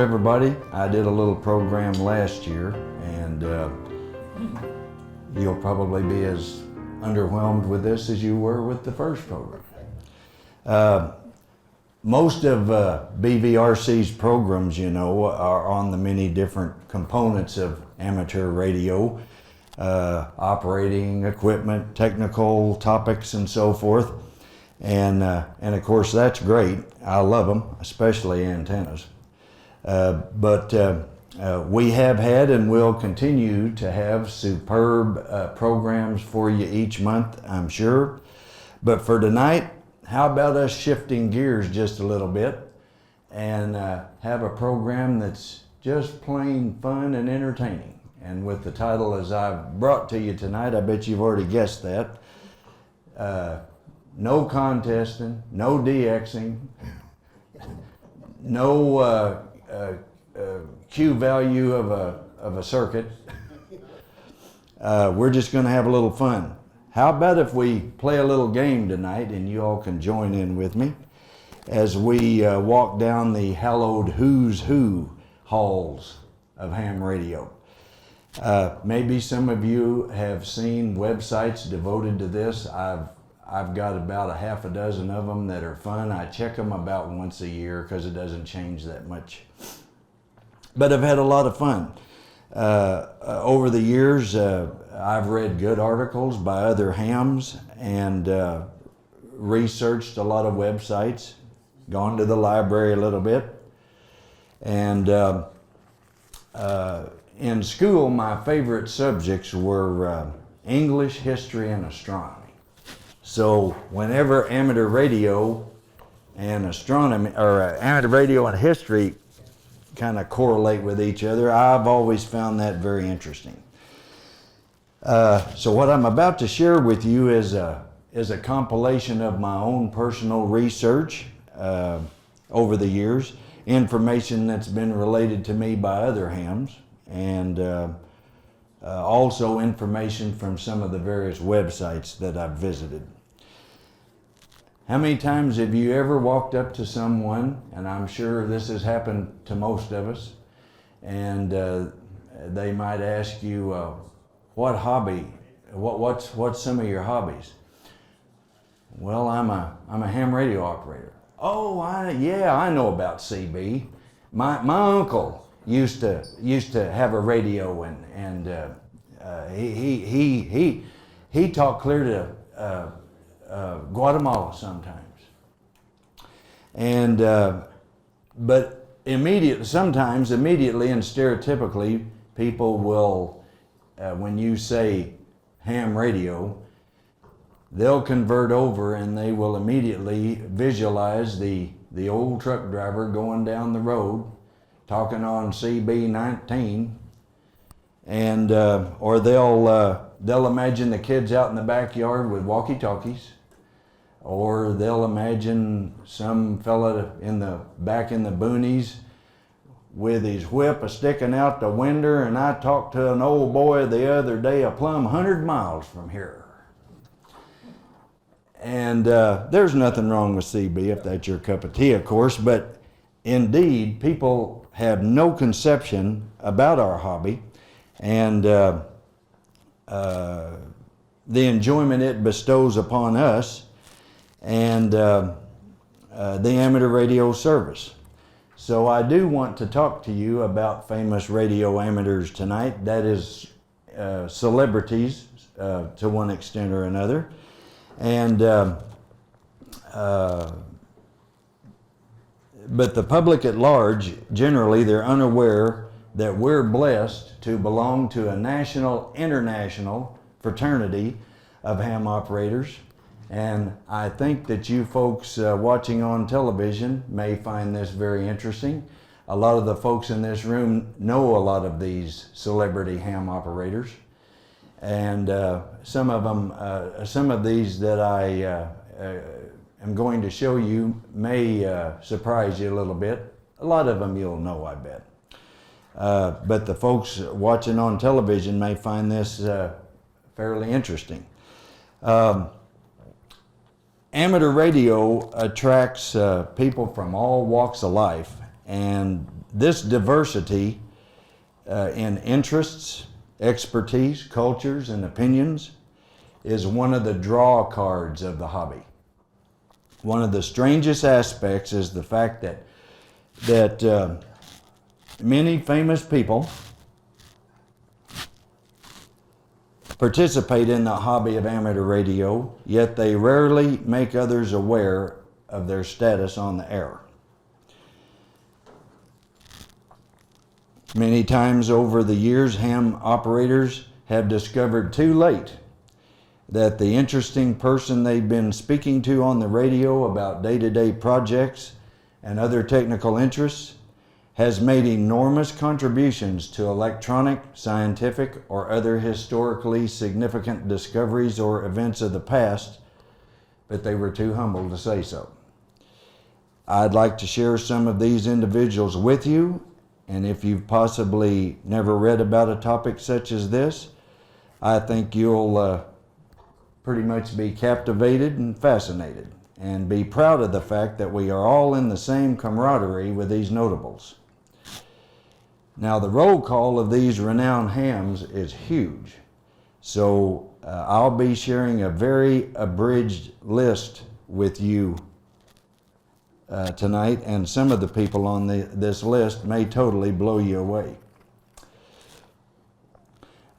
everybody. I did a little program last year, and you'll probably be as underwhelmed with this as you were with the first program. Most of BVRC's programs, you know, are on the many different components of amateur radio, operating equipment, technical topics, and so forth. And of course, that's great. I love them, especially antennas. But we have had and will continue to have superb programs for you each month, I'm sure. But for tonight, how about us shifting gears just a little bit and have a program that's just plain fun and entertaining. And with the title as I've brought to you tonight, I bet you've already guessed that. No contesting, no DXing, no Q value of a circuit. We're just going to have a little fun. How about if we play a little game tonight, and you all can join in with me as we walk down the hallowed who's who halls of ham radio. Maybe some of you have seen websites devoted to this. I've got about a half a dozen of them that are fun. I check them about once a year because it doesn't change that much. But I've had a lot of fun. Over the years, I've read good articles by other hams and researched a lot of websites, gone to the library a little bit. And in school, my favorite subjects were English, history, and astronomy. So whenever amateur radio and astronomy, or amateur radio and history kind of correlate with each other, I've always found that very interesting. So what I'm about to share with you is a compilation of my own personal research over the years, information that's been related to me by other hams, and also information from some of the various websites that I've visited. How many times have you ever walked up to someone, and I'm sure this has happened to most of us, and they might ask you, what hobby, what's some of your hobbies? Well, I'm a ham radio operator. Oh, yeah, I know about CB. My uncle used to have a radio, and he talked clear to Guatemala sometimes. And but sometimes immediately and stereotypically, people will, when you say ham radio, they'll convert over and they will immediately visualize the old truck driver going down the road talking on CB19, and or they'll imagine the kids out in the backyard with walkie-talkies, or they'll imagine some fella back in the boonies with his whip sticking out the window. And I talked to an old boy the other day, a plumb 100 miles from here. And there's nothing wrong with CB if that's your cup of tea, of course, but indeed, people have no conception about our hobby and the enjoyment it bestows upon us and the amateur radio service. So I do want to talk to you about famous radio amateurs tonight. That is celebrities to one extent or another. And but the public at large, generally, they're unaware that we're blessed to belong to a national, international fraternity of ham operators. And I think that you folks watching on television may find this very interesting. A lot of the folks in this room know a lot of these celebrity ham operators. And some of these that I am going to show you may surprise you a little bit. A lot of them you'll know, I bet. But the folks watching on television may find this fairly interesting. Amateur radio attracts people from all walks of life, And this diversity in interests, expertise, cultures, and opinions is one of the draw cards of the hobby. One of the strangest aspects is the fact that many famous people participate in the hobby of amateur radio, yet they rarely make others aware of their status on the air. Many times over the years, ham operators have discovered too late that the interesting person they've been speaking to on the radio about day-to-day projects and other technical interests has made enormous contributions to electronic, scientific, or other historically significant discoveries or events of the past, but they were too humble to say so. I'd like to share some of these individuals with you, and if you've possibly never read about a topic such as this, I think you'll pretty much be captivated and fascinated, and be proud of the fact that we are all in the same camaraderie with these notables. Now, the roll call of these renowned hams is huge, so I'll be sharing a very abridged list with you tonight, and some of the people on this list may totally blow you away.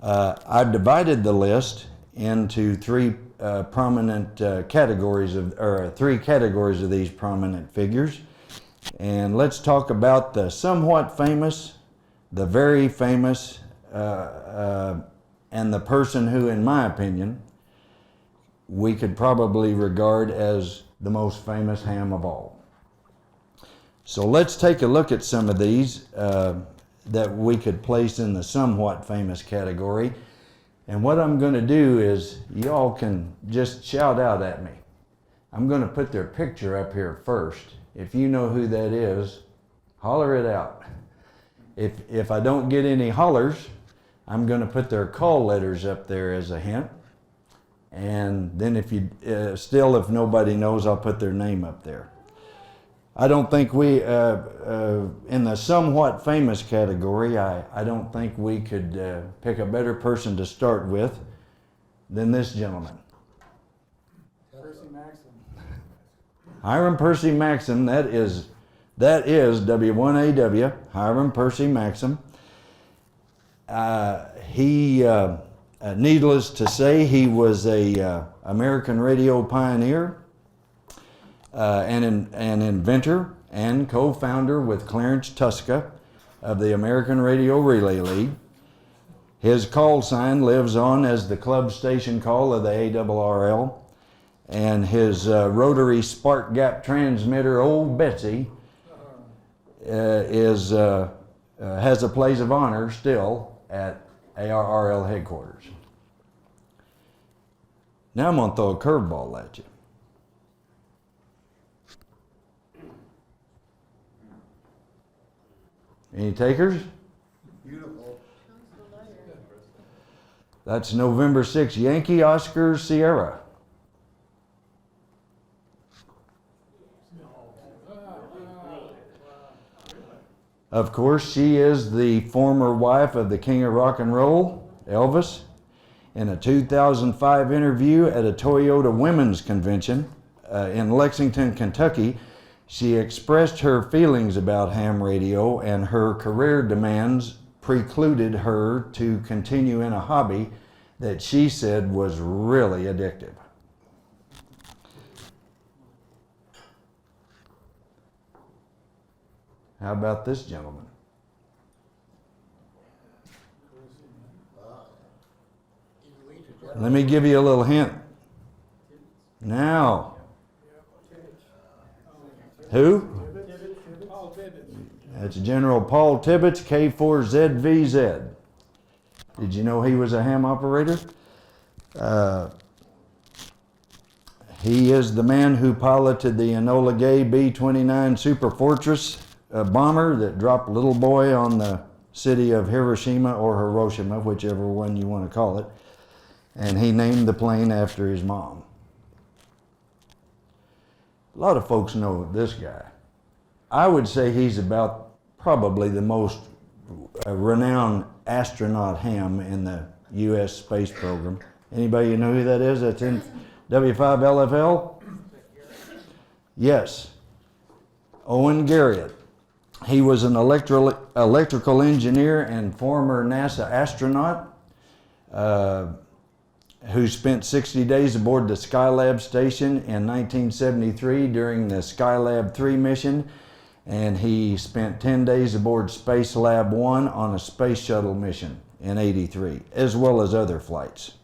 I've divided the list into three prominent categories three categories of these prominent figures, and let's talk about the somewhat famous, the very famous, and the person who, in my opinion, we could probably regard as the most famous ham of all. So let's take a look at some of these that we could place in the somewhat famous category. And what I'm going to do is, y'all can just shout out at me. I'm going to put their picture up here first. If you know who that is, holler it out. If I don't get any hollers, I'm going to put their call letters up there as a hint. And then if nobody knows, I'll put their name up there. I don't think we, in the somewhat famous category, I don't think we could pick a better person to start with than this gentleman. Percy Maxim. Hiram Percy Maxim, that is W1AW, Hiram Percy Maxim. Needless to say, he was a American radio pioneer, an inventor and co-founder with Clarence Tuska of the American Radio Relay League. His call sign lives on as the club station call of the ARRL, and his rotary spark gap transmitter, Old Betsy, has a place of honor still at ARRL headquarters. Now I'm going to throw a curveball at you. Any takers? Beautiful. That's November 6th, Yankee Oscar Sierra. Of course, she is the former wife of the King of Rock and Roll, Elvis. In a 2005 interview at a Toyota Women's Convention in Lexington, Kentucky, she expressed her feelings about ham radio, and her career demands precluded her to continue in a hobby that she said was really addictive. How about this gentleman? Let me give you a little hint. Now, who? That's General Paul Tibbets, K4ZVZ. Did you know he was a ham operator? He is the man who piloted the Enola Gay B-29 Super Fortress bomber that dropped Little Boy on the city of Hiroshima or Hiroshima, whichever one you want to call it. And he named the plane after his mom. A lot of folks know this guy. I would say he's about probably the most renowned astronaut ham in the U.S. space program. Anybody know who that is? That's in W5LFL? Yes. Owen Garriott. He was an electrical engineer and former NASA astronaut who spent 60 days aboard the Skylab station in 1973 during the Skylab 3 mission, and he spent 10 days aboard Space Lab 1 on a space shuttle mission in '83, as well as other flights.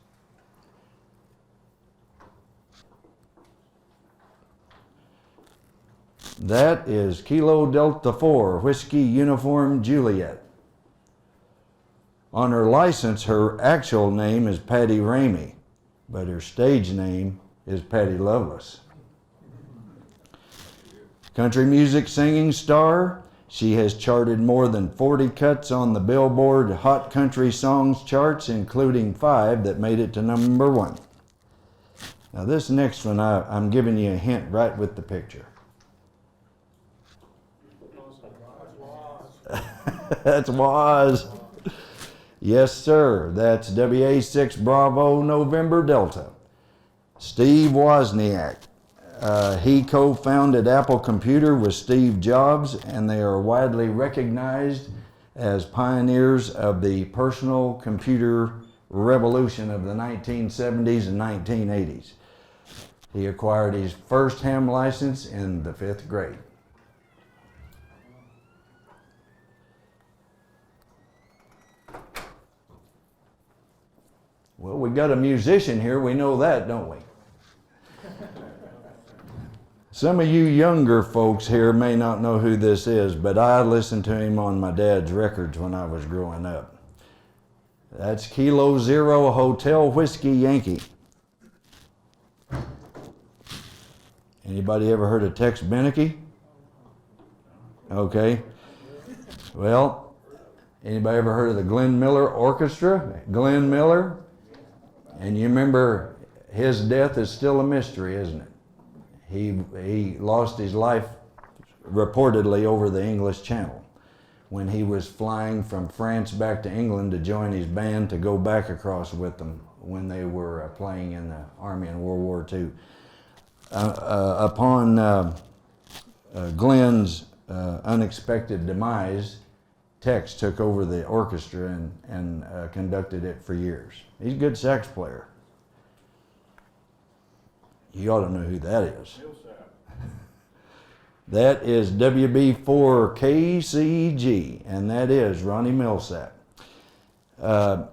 That is Kilo Delta 4, Whiskey Uniform Juliet. On her license, her actual name is Patty Ramey, but her stage name is Patty Loveless. Country music singing star, she has charted more than 40 cuts on the Billboard Hot Country Songs charts, including 5 that made it to number 1. Now this next one, I'm giving you a hint right with the picture. That's Woz. Yes, sir. That's WA6 Bravo November Delta. Steve Wozniak. He co-founded Apple Computer with Steve Jobs, and they are widely recognized as pioneers of the personal computer revolution of the 1970s and 1980s. He acquired his first ham license in the 5th grade. Well, we got a musician here, we know that, don't we? Some of you younger folks here may not know who this is, but I listened to him on my dad's records when I was growing up. That's Kilo Zero Hotel Whiskey Yankee. Anybody ever heard of Tex Beneke? Okay. Well, anybody ever heard of the Glenn Miller Orchestra? Glenn Miller? And you remember his death is still a mystery, isn't it? He lost his life reportedly over the English Channel when he was flying from France back to England to join his band to go back across with them when they were playing in the Army in World War II. Upon Glenn's unexpected demise, Tex took over the orchestra and conducted it for years. He's a good sax player. You ought to know who that is. That is WB4KCG, and that is Ronnie Millsap. I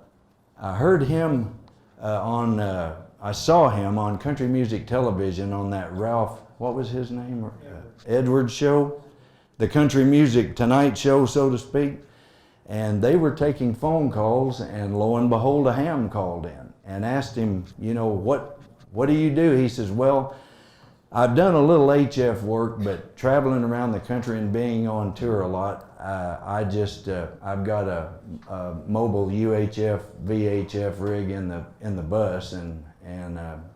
heard him I saw him on country music television on that Ralph, what was his name? Edwards show, the Country Music Tonight show, so to speak. And they were taking phone calls, and lo and behold, a ham called in and asked him, you know, what do you do? He says, well, I've done a little HF work, but traveling around the country and being on tour a lot, I've got a mobile UHF, VHF rig in the bus, and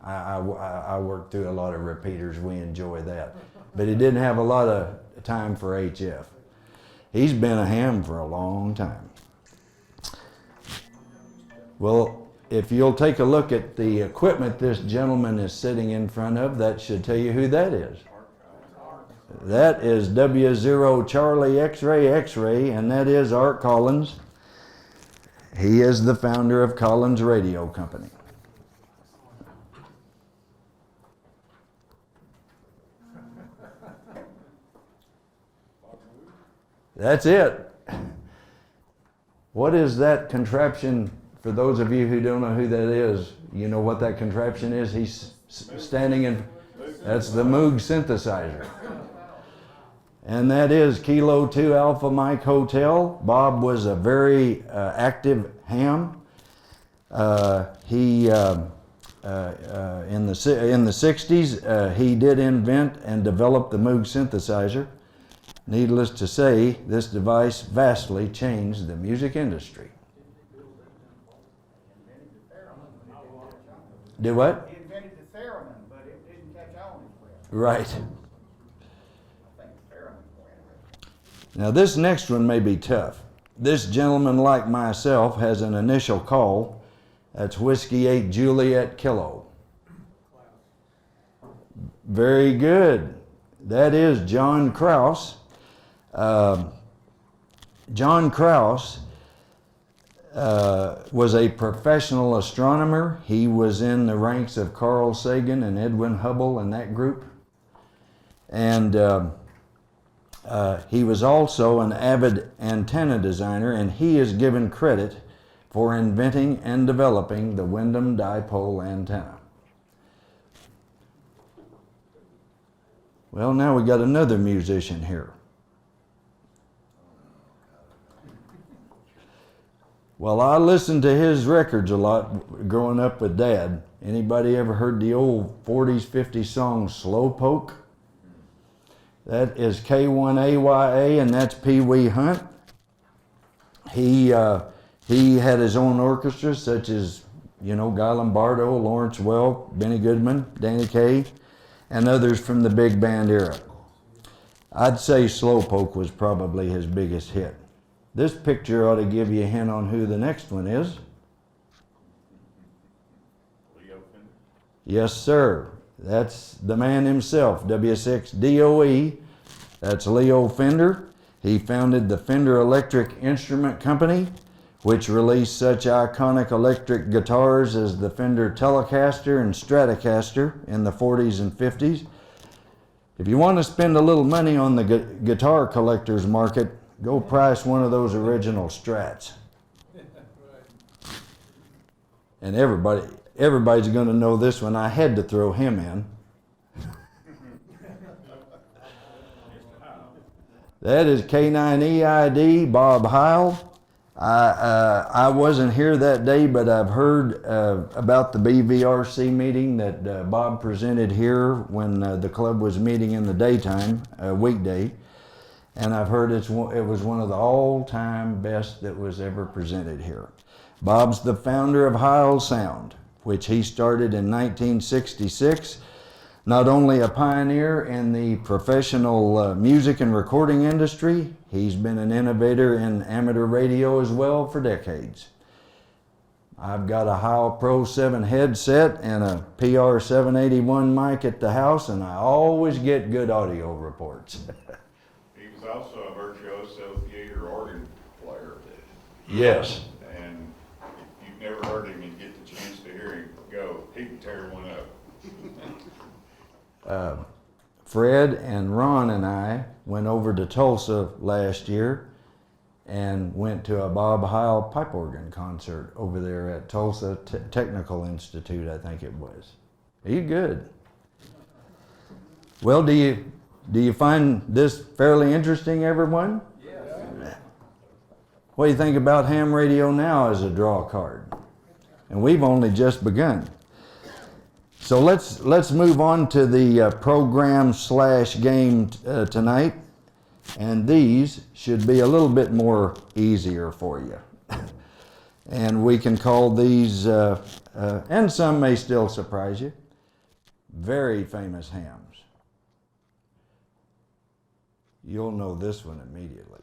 I work through a lot of repeaters. We enjoy that. But he didn't have a lot of time for HF. He's been a ham for a long time. Well, if you'll take a look at the equipment this gentleman is sitting in front of, that should tell you who that is. That is W0 Charlie X-Ray X-Ray, and that is Art Collins. He is the founder of Collins Radio Company. That's it. What is that contraption? For those of you who don't know who that is, you know what that contraption is? He's standing in, that's the Moog synthesizer. And that is Kilo 2 Alpha Mike Hotel. Bob was a very active ham. He in the 60s, he did invent and develop the Moog synthesizer. Needless to say, this device vastly changed the music industry. Do what? He invented the theremin, but it didn't catch on as well. Right. I think the theremin Now this next one may be tough. This gentleman, like myself, has an initial call. That's Whiskey 8 Juliet Kilo. Very good. That is John Krause. John Krause was a professional astronomer. He was in the ranks of Carl Sagan and Edwin Hubble and that group. And he was also an avid antenna designer, and he is given credit for inventing and developing the Wyndham dipole antenna. Well, now we got another musician here. Well, I listened to his records a lot growing up with Dad. Anybody ever heard the old 40s, 50s song Slowpoke? That is K1AYA, and that's Pee Wee Hunt. He had his own orchestra, such as, Guy Lombardo, Lawrence Welk, Benny Goodman, Danny Kaye, and others from the big band era. I'd say Slowpoke was probably his biggest hit. This picture ought to give you a hint on who the next one is. Leo Fender? Yes, sir. That's the man himself, W6DOE. That's Leo Fender. He founded the Fender Electric Instrument Company, which released such iconic electric guitars as the Fender Telecaster and Stratocaster in the 40s and 50s. If you want to spend a little money on the guitar collector's market, go price one of those original Strats. And everybody's going to know this one. I had to throw him in. That is K9EID, Bob Heil. I wasn't here that day, but I've heard about the BVRC meeting that Bob presented here when the club was meeting in the daytime, weekday. And I've heard it was one of the all-time best that was ever presented here. Bob's the founder of Heil Sound, which he started in 1966. Not only a pioneer in the professional music and recording industry, he's been an innovator in amateur radio as well for decades. I've got a Heil Pro 7 headset and a PR 781 mic at the house, and I always get good audio reports. He was also a virtuoso theater organ player. Yes. And if you've never heard him and get the chance to hear him go, he can tear one up. Fred and Ron and I went over to Tulsa last year and went to a Bob Heil pipe organ concert over there at Tulsa Technical Institute, I think it was. He's good. Well, do you find this fairly interesting, everyone? Yes. What do you think about ham radio now as a draw card? And we've only just begun. So let's move on to the program/game tonight, and these should be a little bit more easier for you. And we can call these, and some may still surprise you, very famous hams. You'll know this one immediately.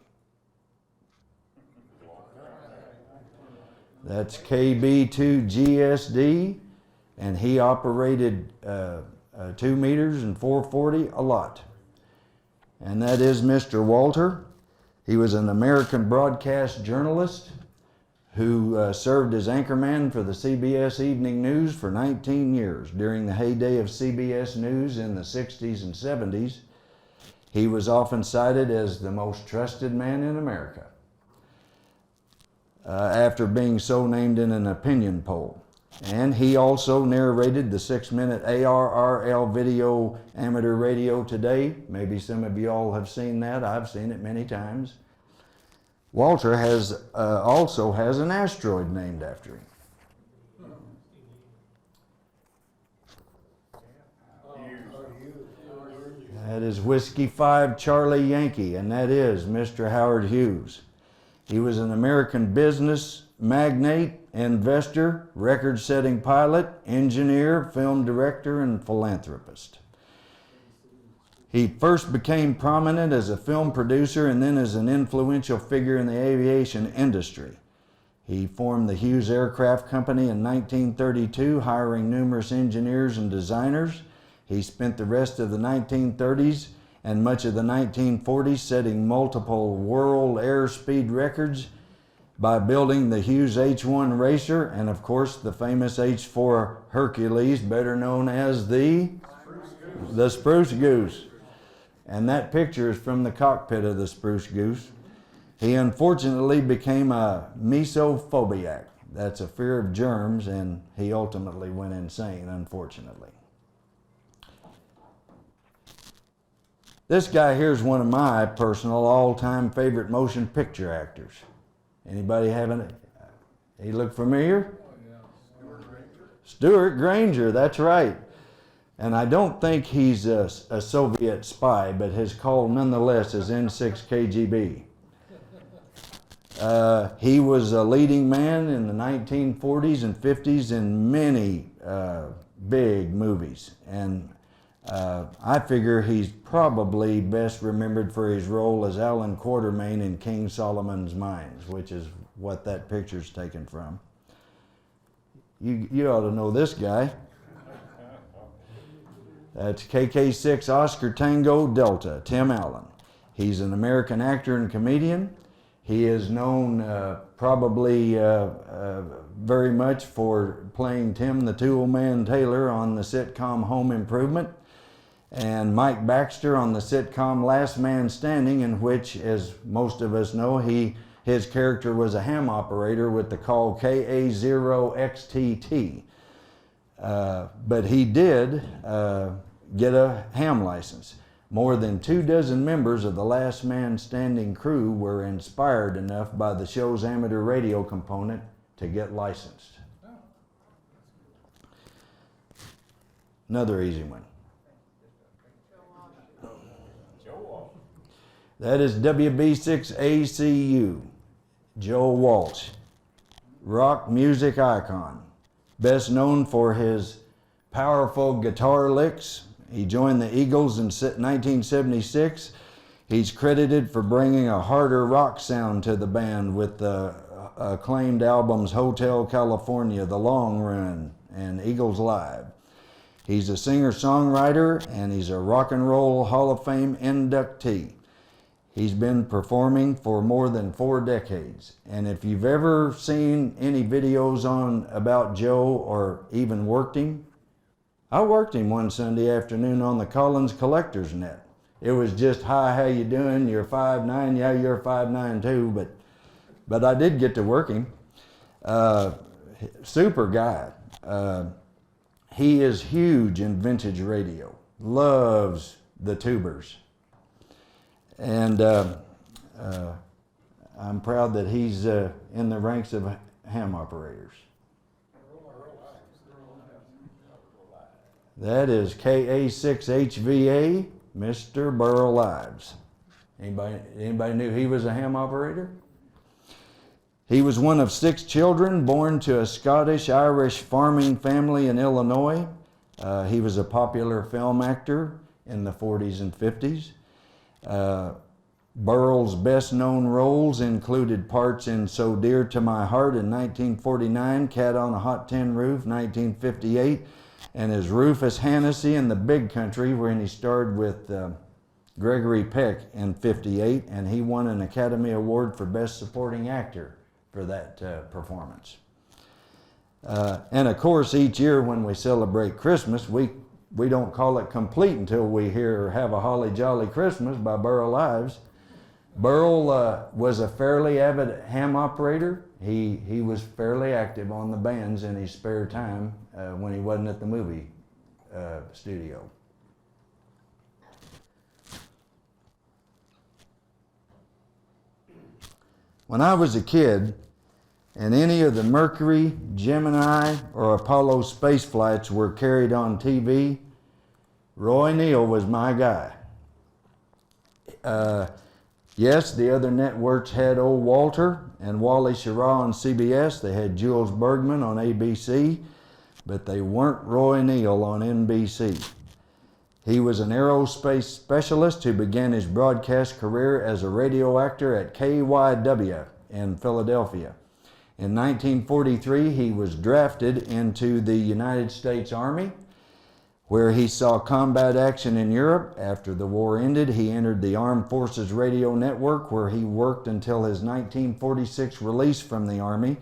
That's KB2GSD. And he operated 2 meters and 440 a lot. And that is Mr. Walter. He was an American broadcast journalist who served as anchorman for the CBS Evening News for 19 years. During the heyday of CBS News in the 60s and 70s, he was often cited as the most trusted man in America, after being so named in an opinion poll. And he also narrated the 6-minute ARRL video amateur radio today. Maybe some of you all have seen that. I've seen it many times. Walter also has an asteroid named after him. That is Whiskey 5 Charlie Yankee, and that is Mr. Howard Hughes. He was an American business magnate, investor, record-setting pilot, engineer, film director, and philanthropist. He first became prominent as a film producer and then as an influential figure in the aviation industry. He formed the Hughes Aircraft Company in 1932, hiring numerous engineers and designers. He spent the rest of the 1930s and much of the 1940s setting multiple world airspeed records by building the Hughes H-1 Racer and, of course, the famous H-4 Hercules, better known as the Spruce Goose. And that picture is from the cockpit of the Spruce Goose. He unfortunately became a mesophobiac. That's a fear of germs, and he ultimately went insane, unfortunately. This guy here is one of my personal all-time favorite motion picture actors. Anybody having it? He look familiar? Stuart Granger, that's right. And I don't think he's a Soviet spy, but his call nonetheless is N6KGB. He was a leading man in the 1940s and 50s in many big movies. And I figure he's probably best remembered for his role as Alan Quatermain in King Solomon's Mines, which is what that picture's taken from. You ought to know this guy. That's KK6 Oscar Tango Delta, Tim Allen. He's an American actor and comedian. He is known probably very much for playing Tim the Toolman Taylor on the sitcom Home Improvement, and Mike Baxter on the sitcom Last Man Standing, in which, as most of us know, his character was a ham operator with the call KA0XTT. But he did get a ham license. More than 24 members of the Last Man Standing crew were inspired enough by the show's amateur radio component to get licensed. Another easy one. That is WB6ACU, Joe Walsh, rock music icon, best known for his powerful guitar licks. He joined the Eagles in 1976. He's credited for bringing a harder rock sound to the band with the acclaimed albums Hotel California, The Long Run, and Eagles Live. He's a singer-songwriter, and he's a Rock and Roll Hall of Fame inductee. He's been performing for more than 4 decades. And if you've ever seen any videos about Joe or even worked him, I worked him one Sunday afternoon on the Collins Collector's Net. It was just, hi, how you doing? You're 5'9", yeah, you're 5'9" too, but I did get to work him. Super guy. He is huge in vintage radio, loves the tubers. And I'm proud that he's in the ranks of ham operators. That is KA6HVA, Mr. Burl Ives. Anybody knew he was a ham operator? He was one of 6 children born to a Scottish-Irish farming family in Illinois. He was a popular film actor in the 40s and 50s. Burl's best-known roles included parts in So Dear to My Heart in 1949, Cat on a Hot Tin Roof, 1958, and as Rufus Hannessy in The Big Country, wherein he starred with Gregory Peck in 58, and he won an Academy Award for Best Supporting Actor for that performance. And of course, each year when we celebrate Christmas, we don't call it complete until we hear Have a Holly Jolly Christmas by Burl Ives. Burl was a fairly avid ham operator. He was fairly active on the bands in his spare time when he wasn't at the movie studio. When I was a kid, and any of the Mercury, Gemini, or Apollo space flights were carried on TV, Roy Neal was my guy. Yes, the other networks had old Walter and Wally Schirra on CBS. They had Jules Bergman on ABC, but they weren't Roy Neal on NBC. He was an aerospace specialist who began his broadcast career as a radio actor at K5DB in Philadelphia. In 1943, he was drafted into the United States Army, where he saw combat action in Europe. After the war ended, he entered the Armed Forces Radio Network, where he worked until his 1946 release from the Army.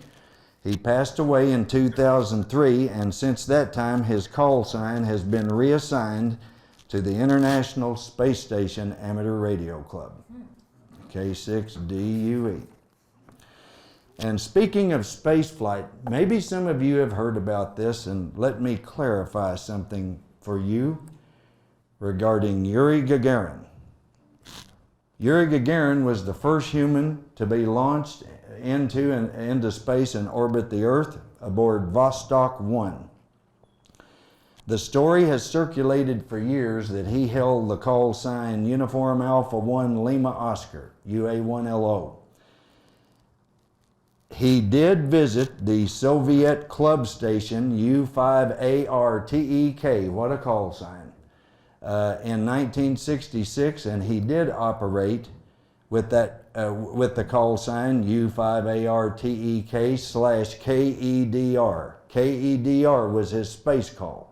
He passed away in 2003, and since that time, his call sign has been reassigned to the International Space Station Amateur Radio Club, K5DB. And speaking of space flight, maybe some of you have heard about this, and let me clarify something for you regarding Yuri Gagarin. Yuri Gagarin was the first human to be launched into space and orbit the Earth aboard Vostok 1. The story has circulated for years that he held the call sign Uniform Alpha 1 Lima Oscar, UA1LO. He did visit the Soviet club station U5ARTEK, what a call sign, in 1966, and he did operate with the call sign U5ARTEK/KEDR. KEDR was his space call.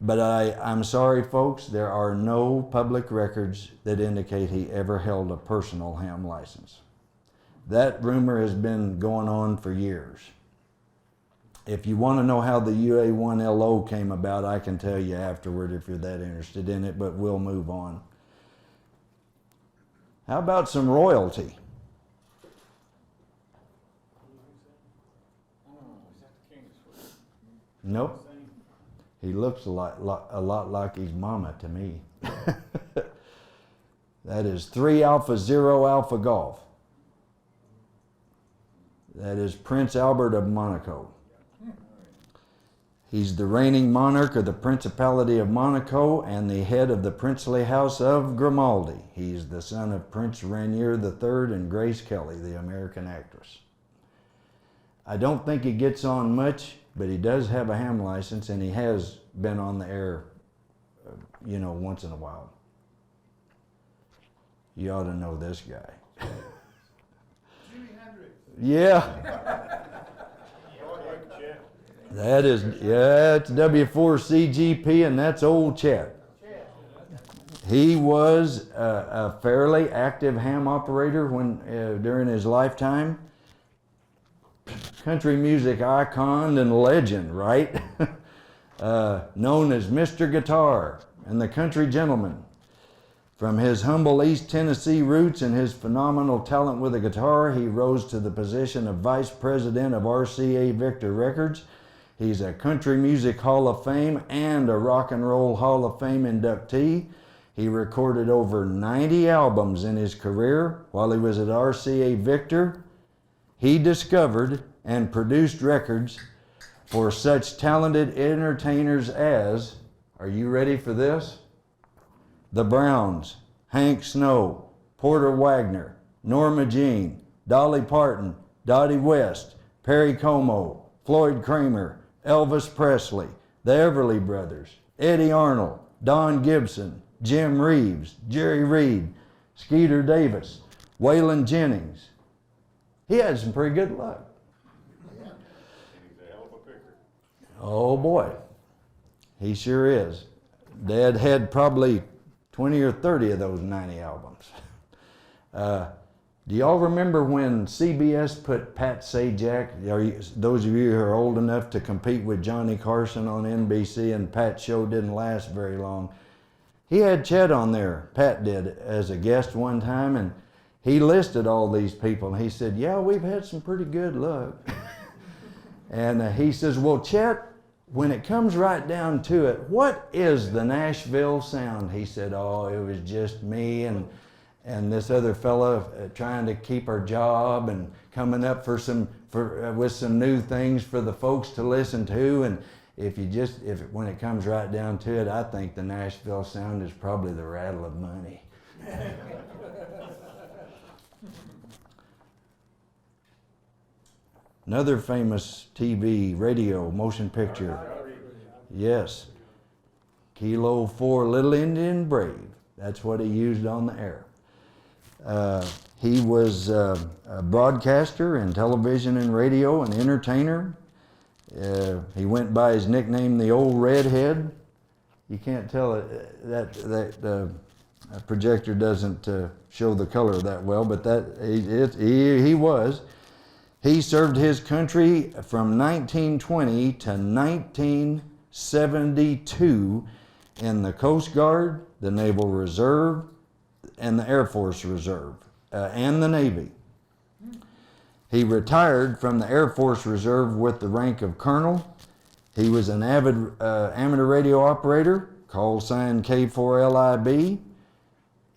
But I'm sorry, folks, there are no public records that indicate he ever held a personal ham license. That rumor has been going on for years. If you want to know how the UA1LO came about, I can tell you afterward if you're that interested in it, but we'll move on. How about some royalty? Nope. He looks a lot like his mama to me. That is 3 Alpha Zero Alpha Golf. That is Prince Albert of Monaco. He's the reigning monarch of the Principality of Monaco and the head of the princely house of Grimaldi. He's the son of Prince Rainier III and Grace Kelly, the American actress. I don't think he gets on much, but he does have a ham license, and he has been on the air, once in a while. You ought to know this guy. Yeah. It's W4CGP, and that's old Chet. He was a fairly active ham operator during his lifetime. Country music icon and legend, right? Known as Mr. Guitar and the Country Gentleman. From his humble East Tennessee roots and his phenomenal talent with the guitar, he rose to the position of Vice President of RCA Victor Records. He's a Country Music Hall of Fame and a Rock and Roll Hall of Fame inductee. He recorded over 90 albums in his career while he was at RCA Victor. He discovered and produced records for such talented entertainers as, are you ready for this? The Browns, Hank Snow, Porter Wagner, Norma Jean, Dolly Parton, Dottie West, Perry Como, Floyd Kramer, Elvis Presley, the Everly Brothers, Eddie Arnold, Don Gibson, Jim Reeves, Jerry Reed, Skeeter Davis, Waylon Jennings. He had some pretty good luck. He's a hell of a picker. Oh boy, he sure is. Dad had probably 20 or 30 of those 90 albums. Do y'all remember when CBS put Pat Sajak, those of you who are old enough to compete with Johnny Carson on NBC, and Pat's show didn't last very long? He had Chet on there, Pat did, as a guest one time, and he listed all these people. And he said, yeah, we've had some pretty good luck. And he says, well, Chet, when it comes right down to it, what is the Nashville sound? He said, oh, it was just me and this other fella trying to keep our job and coming up with some new things for the folks to listen to. And when it comes right down to it, I think the Nashville sound is probably the rattle of money. Another famous TV, radio, motion picture. Yes. Kilo 4 Little Indian Brave. That's what he used on the air. He was a broadcaster in television and radio, an entertainer. He went by his nickname, the Old Redhead. You can't tell it, that projector doesn't show the color that well, but he was. He served his country from 1920 to 1972 in the Coast Guard, the Naval Reserve, and the Air Force Reserve, and the Navy. He retired from the Air Force Reserve with the rank of colonel. He was an avid amateur radio operator, call sign K4LIB.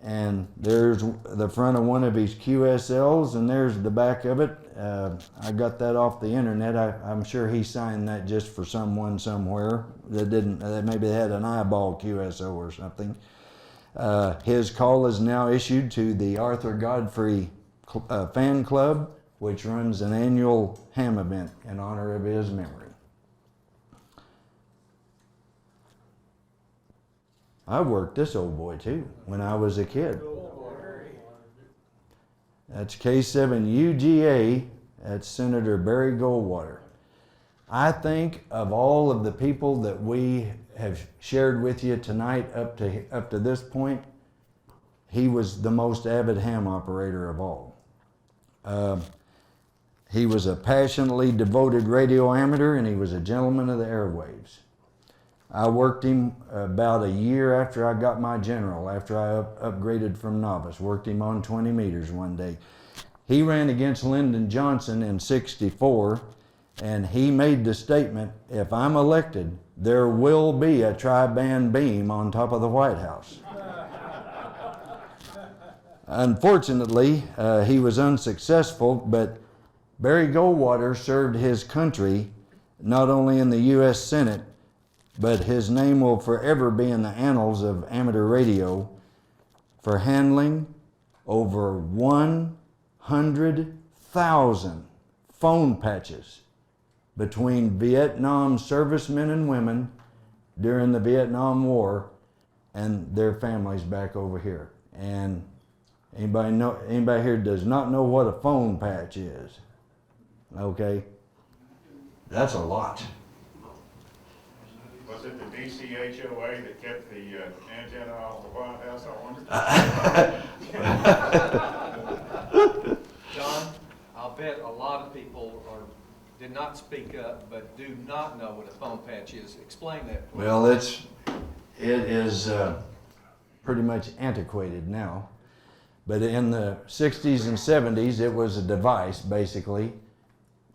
And there's the front of one of his QSLs, and there's the back of it. I got that off the internet. I'm sure he signed that just for someone somewhere that didn't, maybe they had an eyeball QSO or something. His call is now issued to the Arthur Godfrey fan club, which runs an annual ham event in honor of his memory. I worked this old boy too when I was a kid. That's K7UGA. That's Senator Barry Goldwater. I think of all of the people that we have shared with you tonight up to this point, he was the most avid ham operator of all. He was a passionately devoted radio amateur, and he was a gentleman of the airwaves. I worked him about a year after I got my general, after I upgraded from novice. Worked him on 20 meters one day. He ran against Lyndon Johnson in '64, and he made the statement, if I'm elected, there will be a tri-band beam on top of the White House. Unfortunately, he was unsuccessful, but Barry Goldwater served his country not only in the U.S. Senate, but his name will forever be in the annals of amateur radio for handling over 100,000 phone patches between Vietnam servicemen and women during the Vietnam War and their families back over here. And anybody here does not know what a phone patch is, okay? That's a lot. Was it the DCHOA that kept the antenna off the White House, I wonder? John, I'll bet a lot of people did not speak up, but do not know what a phone patch is. Explain that, please. Well, it is pretty much antiquated now. But in the 60s and 70s, it was a device, basically,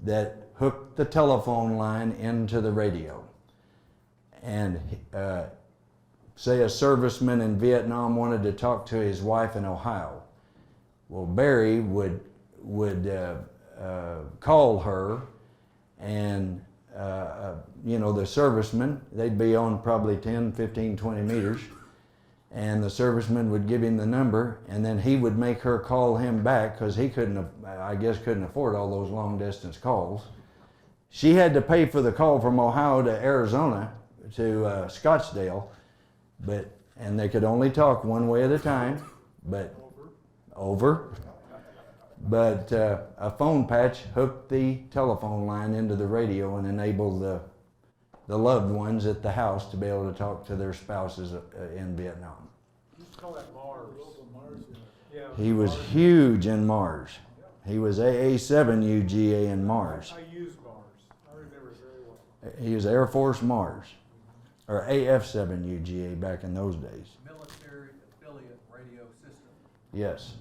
that hooked the telephone line into the radio. And say a serviceman in Vietnam wanted to talk to his wife in Ohio. Well, Barry would call her, and the serviceman, they'd be on probably 10, 15, 20 meters, and the serviceman would give him the number, and then he would make her call him back, because he couldn't afford all those long distance calls. She had to pay for the call from Ohio to Arizona, to Scottsdale, and they could only talk one way at a time, but over. But a phone patch hooked the telephone line into the radio and enabled the loved ones at the house to be able to talk to their spouses in Vietnam. You call that Mars. Yeah. He was huge in Mars. He was AA7UGA in Mars. I used Mars. I remember very well. He was Air Force Mars, or AF7UGA back in those days. Military affiliate radio system. Yes.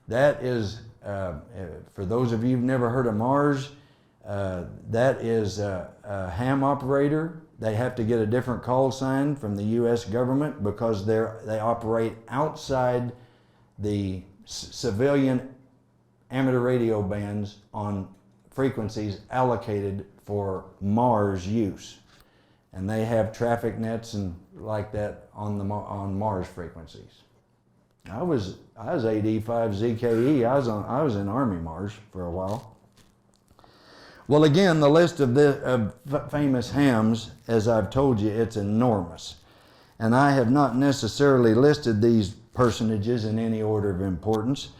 That is, for those of you who've never heard of Mars, that is a ham operator. They have to get a different call sign from the U.S. government because they operate outside the civilian amateur radio bands on frequencies allocated for Mars use. And they have traffic nets and like that on Mars frequencies. I was 85 ZKE. I was in Army Mars for a while. Well, again, the list of famous hams, as I've told you, it's enormous. And I have not necessarily listed these personages in any order of importance.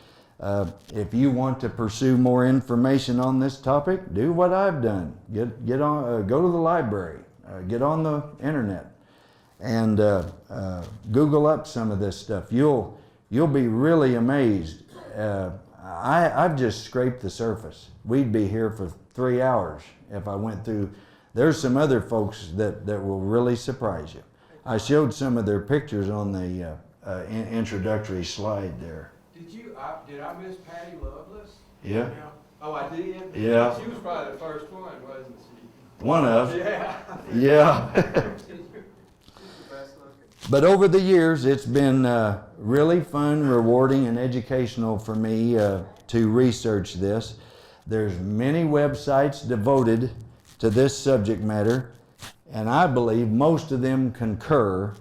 If you want to pursue more information on this topic, do what I've done. Get on, go to the library, get on the internet, and Google up some of this stuff. You'll be really amazed. I've just scraped the surface. We'd be here for 3 hours if I went through. There's some other folks that will really surprise you. I showed some of their pictures on the introductory slide there. Did I miss Patty Loveless? Yeah. Oh, I did? Yeah. She was probably the first one, wasn't she? One of. Yeah. Yeah. She's the best looking. But over the years, it's been really fun, rewarding, and educational for me to research this. There's many websites devoted to this subject matter, and I believe most of them concur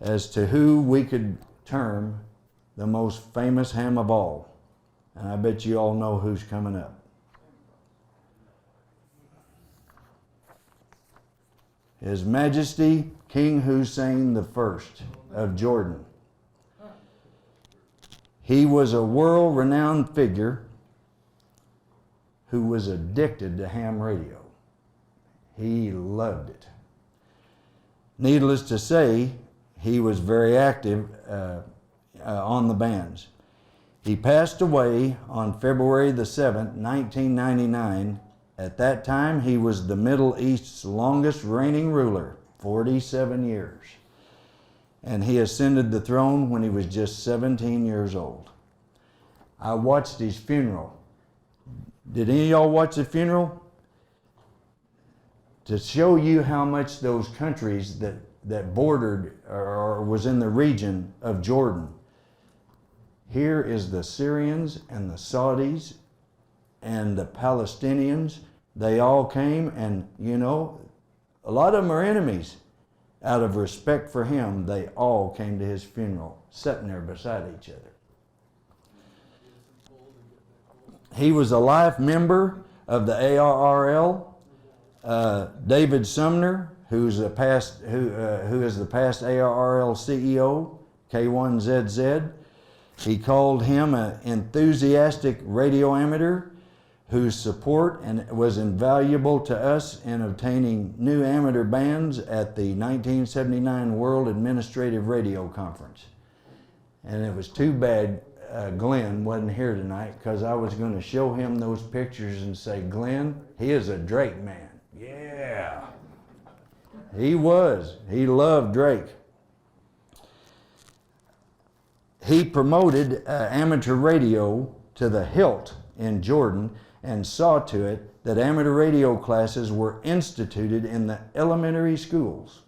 as to who we could term the most famous ham of all. And I bet you all know who's coming up. His Majesty King Hussein I of Jordan. He was a world-renowned figure who was addicted to ham radio. He loved it. Needless to say, he was very active on the bands. He passed away on February the 7th, 1999. At that time, he was the Middle East's longest reigning ruler, 47 years. And he ascended the throne when he was just 17 years old. I watched his funeral. Did any of y'all watch the funeral? To show you how much those countries that bordered or was in the region of Jordan. Here is the Syrians and the Saudis and the Palestinians. They all came, and you know, a lot of them are enemies. Out of respect for him, they all came to his funeral, sitting there beside each other. He was a life member of the ARRL. David Sumner, who is the past ARRL CEO, K5DB, he called him an enthusiastic radio amateur whose support was invaluable to us in obtaining new amateur bands at the 1979 World Administrative Radio Conference. And it was too bad Glenn wasn't here tonight, because I was going to show him those pictures and say, Glenn, he is a Drake man. Yeah. He was. He loved Drake. He promoted amateur radio to the hilt in Jordan and saw to it that amateur radio classes were instituted in the elementary schools.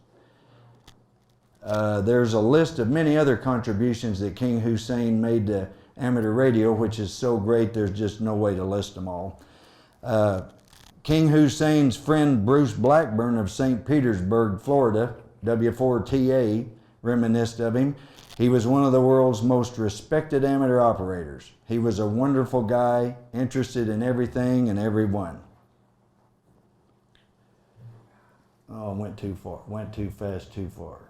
There's a list of many other contributions that King Hussein made to amateur radio, which is so great there's just no way to list them all. King Hussein's friend Bruce Blackburn of St. Petersburg, Florida, W4TA, reminisced of him. He was one of the world's most respected amateur operators. He was a wonderful guy, interested in everything and everyone. Oh, went too far. Went too fast, too far.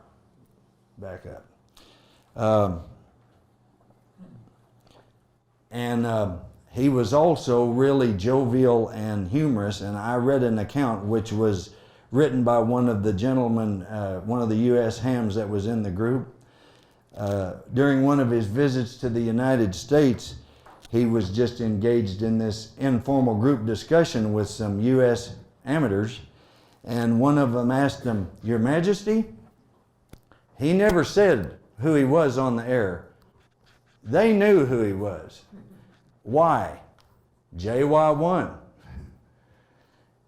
Back up. He was also really jovial and humorous, and I read an account which was written by one of the gentlemen, one of the U.S. hams that was in the group. During one of his visits to the United States, he was just engaged in this informal group discussion with some U.S. amateurs, and one of them asked him, Your Majesty? He never said who he was on the air. They knew who he was. Why? JY1.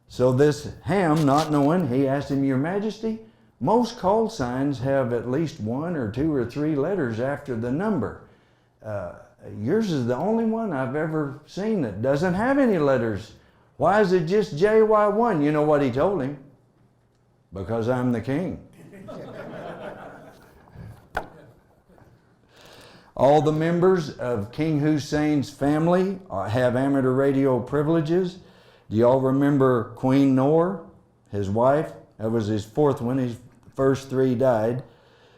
So this ham, not knowing, he asked him, Your Majesty, most call signs have at least 1 or 2 or 3 letters after the number. Yours is the only one I've ever seen that doesn't have any letters. Why is it just JY1? You know what he told him? Because I'm the king. All the members of King Hussein's family have amateur radio privileges. Do y'all remember Queen Noor, his wife? That was his 4th one. His first 3 died.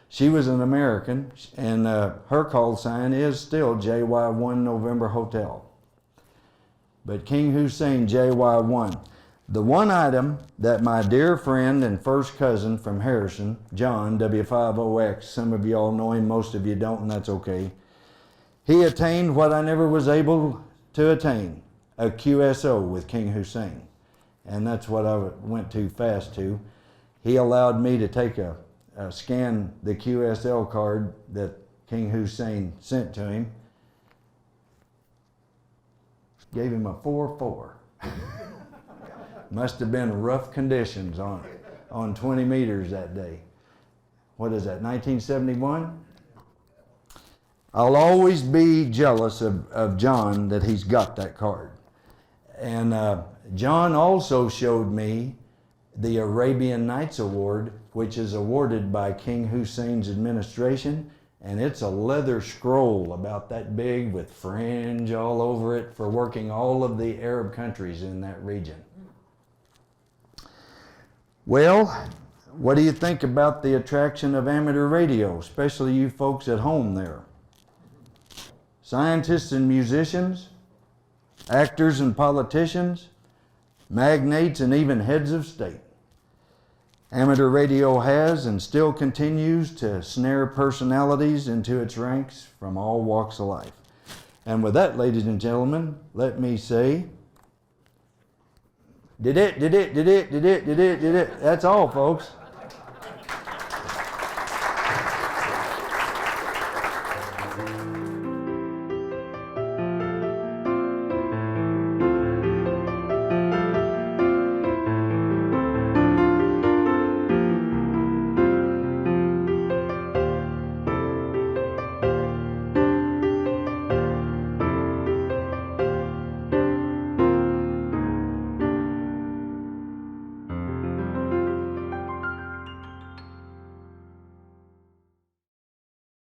She was an American, and her call sign is still JY1 November Hotel. But King Hussein JY1. The one item that my dear friend and first cousin from Harrison, John, W50X, some of you all know him, most of you don't, and that's okay. He attained what I never was able to attain, a QSO with King Hussein. And that's what I went too fast to. He allowed me to take scan the QSL card that King Hussein sent to him. Gave him a 4-4. Must have been rough conditions on 20 meters that day. What is that, 1971? I'll always be jealous of John that he's got that card. And John also showed me the Arabian Nights Award, which is awarded by King Hussein's administration, and it's a leather scroll about that big with fringe all over it for working all of the Arab countries in that region. Well, what do you think about the attraction of amateur radio, especially you folks at home there? Scientists and musicians, actors and politicians, magnates and even heads of state. Amateur radio has and still continues to snare personalities into its ranks from all walks of life. And with that, ladies and gentlemen, let me say, did it. That's all, folks.